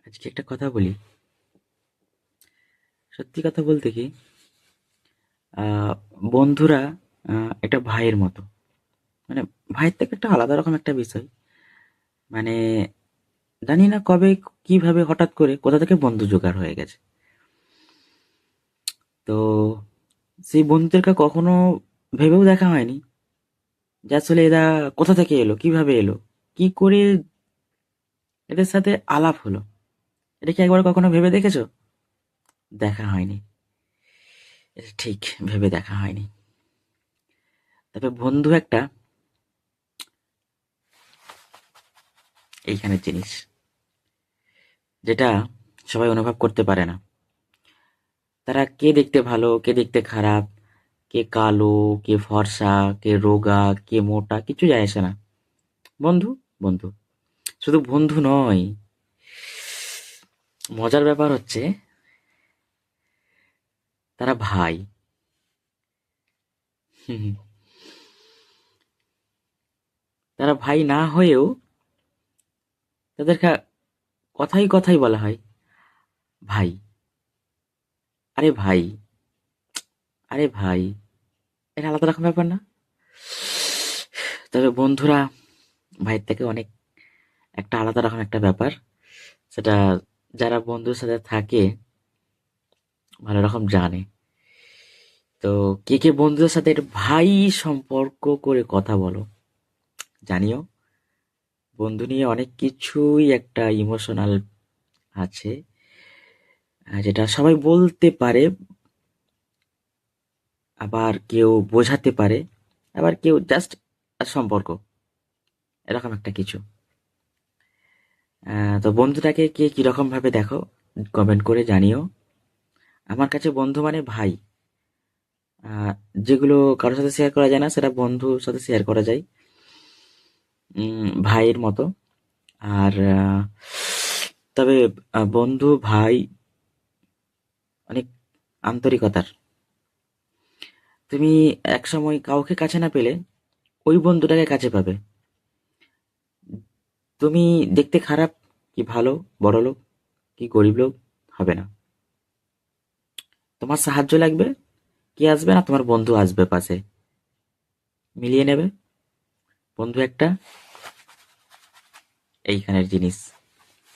আজকে একটা কথা বলি। সত্যি কথা বলতে কি, আহ, বন্ধুরা একটা ভাইয়ের মতো। মানে ভাইয়ের থেকে একটা আলাদা রকম একটা বিষয়। মানে জানি না কবে কিভাবে হঠাৎ করে কোথা থেকে বন্ধু জোগাড় হয়ে গেছে। তো সেই বন্ধুদেরকে কখনো ভেবেও দেখা হয়নি যে আসলে এরা কোথা থেকে এলো, কিভাবে এলো, কি করে এদের সাথে আলাপ হলো। এটা কি একবার কখনো ভেবে দেখেছো? দেখা হয়নি। এটা ঠিক, ভেবে দেখা হয়নি। তবে বন্ধু একটা এইখানের জিনিস, যেটা সবাই অনুভব করতে পারে না। তারা কে দেখতে ভালো, কে দেখতে খারাপ, কে কালো, কে ফর্সা, কে রোগা, কে মোটা, কিছু যায় আসে না। বন্ধু, বন্ধু। শুধু বন্ধু নয়, মজার ব্যাপার হচ্ছে তারা ভাই। হুম, হুম। তারা ভাই না হয়েও তাদেরকে কথাই কথাই বলা হয় ভাই। আরে ভাই, আরে ভাই, এটা আলাদা রকম ব্যাপার না? তবে বন্ধুরা ভাইয়ের থেকে অনেক একটা আলাদা রকম একটা ব্যাপার। সেটা যারা বন্ধুর সাথে থাকে ভালো রকম জানে। তো কে কে বন্ধুদের সাথে একটা ভাই সম্পর্ক করে কথা বলো, জানিও। বন্ধু নিয়ে অনেক কিছুই একটা ইমোশনাল আছে, যেটা সবাই বলতে পারে, আবার কেউ বোঝাতে পারে, আবার কেউ জাস্ট সম্পর্ক, এরকম একটা কিছু। তো বন্ধুটাকে কে কিরকম ভাবে দেখো, কমেন্ট করে জানিও। আমার কাছে বন্ধু মানে ভাই। আহ, যেগুলো কারোর সাথে শেয়ার করা যায় না সেটা বন্ধুর সাথে শেয়ার করা যায়, ভাইয়ের মতো। আর তবে বন্ধু ভাই অনেক আন্তরিকতার। তুমি একসময় কাউকে কাছে না পেলে ওই বন্ধুটাকে কাছে পাবে। তুমি দেখতে খারাপ কি ভালো, বড়লোক কি গরিব লোক হবে না, তোমার সাহায্য লাগবে, কে আসবে না, তোমার বন্ধু আসবে পাশে, মিলিয়ে নেবে। বন্ধু একটা এইখানের জিনিস।